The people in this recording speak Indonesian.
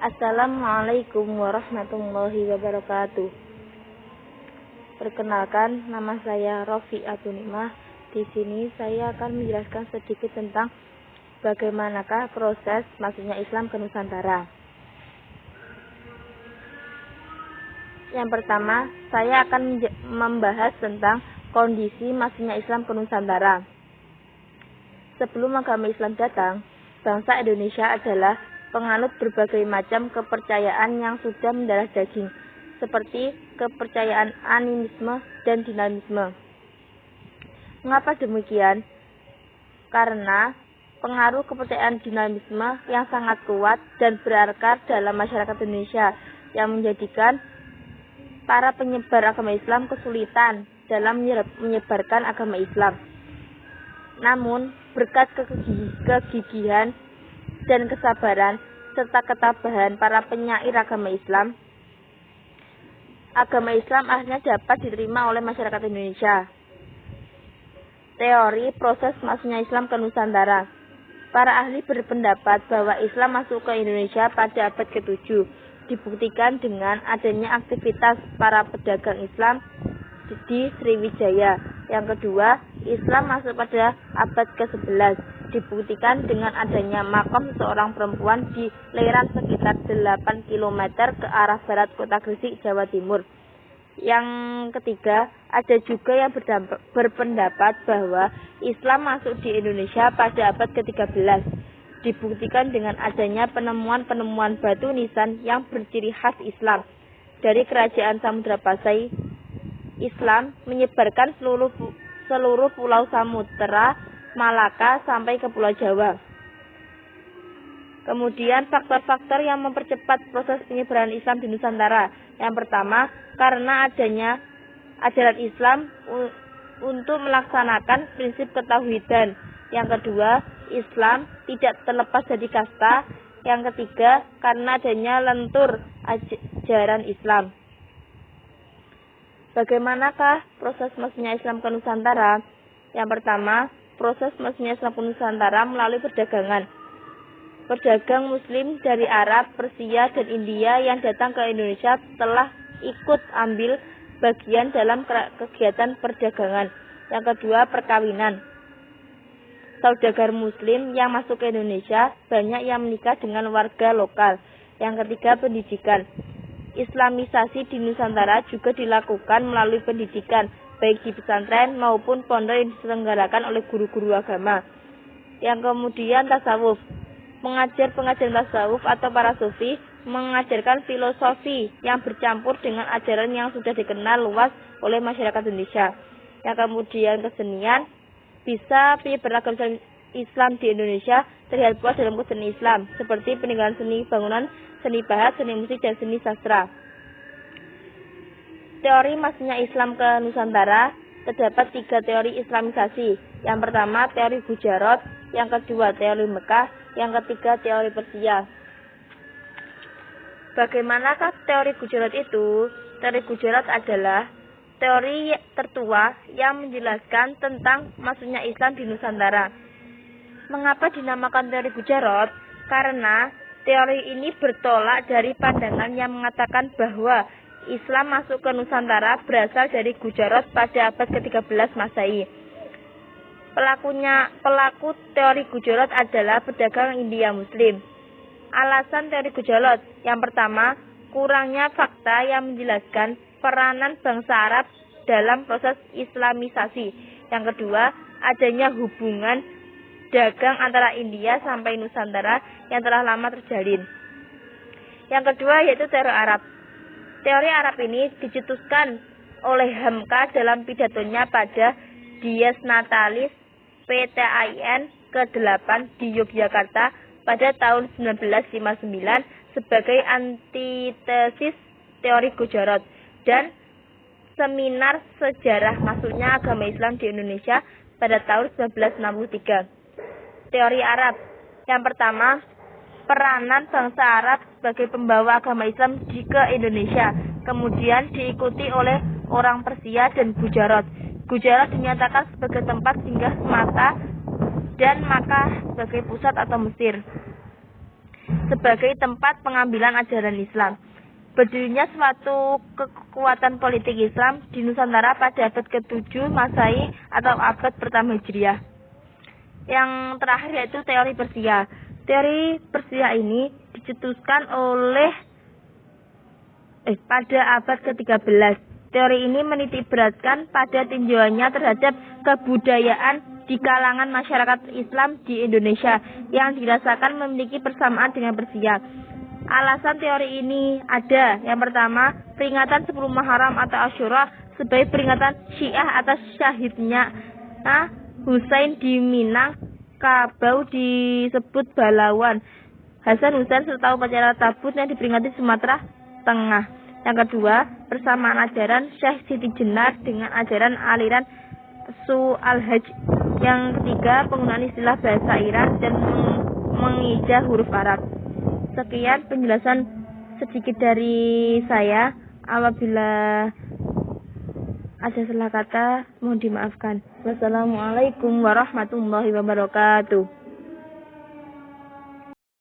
Assalamualaikum warahmatullahi wabarakatuh. Perkenalkan, nama saya Rofi Abunimah. Di sini saya akan menjelaskan sedikit tentang bagaimanakah proses masuknya Islam ke Nusantara. Yang pertama, saya akan membahas tentang kondisi masuknya Islam ke Nusantara. Sebelum agama Islam datang, bangsa Indonesia adalah penganut berbagai macam kepercayaan yang sudah mendarah daging, seperti kepercayaan animisme dan dinamisme. Mengapa demikian? Karena pengaruh kepercayaan dinamisme yang sangat kuat dan berakar dalam masyarakat Indonesia yang menjadikan para penyebar agama Islam kesulitan dalam menyebarkan agama Islam. Namun, berkat kegigihan dan kesabaran serta ketabahan para penyair agama Islam akhirnya dapat diterima oleh masyarakat Indonesia. Teori proses masuknya Islam ke Nusantara. Para ahli berpendapat bahwa Islam masuk ke Indonesia pada abad ke-7, dibuktikan dengan adanya aktivitas para pedagang Islam di Sriwijaya. Yang kedua, Islam masuk pada abad ke-11, dibuktikan dengan adanya makam seorang perempuan di lereng sekitar 8 km ke arah barat kota Gresik, Jawa Timur. Yang ketiga, ada juga yang berpendapat bahwa Islam masuk di Indonesia pada abad ke-13, dibuktikan dengan adanya penemuan batu nisan yang berciri khas Islam. Dari kerajaan Samudra Pasai, Islam menyebarkan seluruh pulau Samudra Malaka sampai ke Pulau Jawa. Kemudian faktor-faktor yang mempercepat proses penyebaran Islam di Nusantara. Yang pertama, karena adanya ajaran Islam untuk melaksanakan prinsip ketauhidan. Yang kedua, Islam tidak terlepas dari kasta. Yang ketiga, karena adanya lentur ajaran Islam. Bagaimanakah proses masuknya Islam ke Nusantara? Yang pertama, proses masuknya Islam ke Nusantara melalui perdagangan. Pedagang Muslim dari Arab, Persia, dan India yang datang ke Indonesia telah ikut ambil bagian dalam kegiatan perdagangan. Yang kedua, perkawinan. Saudagar Muslim yang masuk ke Indonesia banyak yang menikah dengan warga lokal. Yang ketiga, pendidikan. Islamisasi di Nusantara juga dilakukan melalui pendidikan, baik di pesantren maupun pondok yang diselenggarakan oleh guru-guru agama. Yang kemudian, tasawuf. Pengajaran tasawuf atau para sufi mengajarkan filosofi yang bercampur dengan ajaran yang sudah dikenal luas oleh masyarakat Indonesia. Yang kemudian, kesenian. Bisa penyebaran agama Islam di Indonesia terlihat puas dalam kesenian Islam, seperti peninggalan seni bangunan, seni bahasa, seni musik, dan seni sastra. Teori masuknya Islam ke Nusantara, terdapat 3 teori islamisasi. Yang pertama, teori Gujarat. Yang kedua, teori Mekah. Yang ketiga, teori Persia. Bagaimanakah teori Gujarat itu? Teori Gujarat adalah teori tertua yang menjelaskan tentang masuknya Islam di Nusantara. Mengapa dinamakan teori Gujarat? Karena teori ini bertolak dari pandangan yang mengatakan bahwa Islam masuk ke Nusantara berasal dari Gujarat pada abad ke-13 Masehi. Pelaku teori Gujarat adalah pedagang India Muslim. Alasan teori Gujarat, yang pertama, kurangnya fakta yang menjelaskan peranan bangsa Arab dalam proses islamisasi. Yang kedua, adanya hubungan dagang antara India sampai Nusantara yang telah lama terjalin. Yang kedua yaitu teori Arab. Teori Arab ini dicetuskan oleh Hamka dalam pidatonya pada Dies Natalis PTAIN ke-8 di Yogyakarta pada tahun 1959 sebagai antitesis teori Gujarat, dan seminar sejarah masuknya agama Islam di Indonesia pada tahun 1963. Teori Arab. Yang pertama, peranan bangsa Arab sebagai pembawa agama Islam ke Indonesia, kemudian diikuti oleh orang Persia dan Gujarat. Gujarat dinyatakan sebagai tempat singgah semata dan Makkah sebagai pusat atau Mesir. sebagai tempat pengambilan ajaran Islam. Berdirinya suatu kekuatan politik Islam di Nusantara pada abad ke-7 Masehi atau abad pertama Hijriah. Yang terakhir yaitu teori Persia. Teori Persia ini dicetuskan pada abad ke-13. Teori ini menitikberatkan pada tinjauannya terhadap kebudayaan di kalangan masyarakat Islam di Indonesia yang dirasakan memiliki persamaan dengan Persia. Alasan teori ini ada. Yang pertama, peringatan 10 Muharram atau Asyura sebagai peringatan Syiah atas syahidnya Husain di Minang, Kabau disebut Balawan, Hasan Husain serta upacara tabut yang diperingati Sumatera Tengah. Yang kedua, persamaan ajaran Syekh Siti Jenar dengan ajaran aliran Su al-Hajj. Yang ketiga, penggunaan istilah bahasa Iran dan mengijah huruf Arab. Sekian penjelasan sedikit dari saya. Apabila ada salah kata, mohon dimaafkan. Wassalamualaikum warahmatullahi wabarakatuh.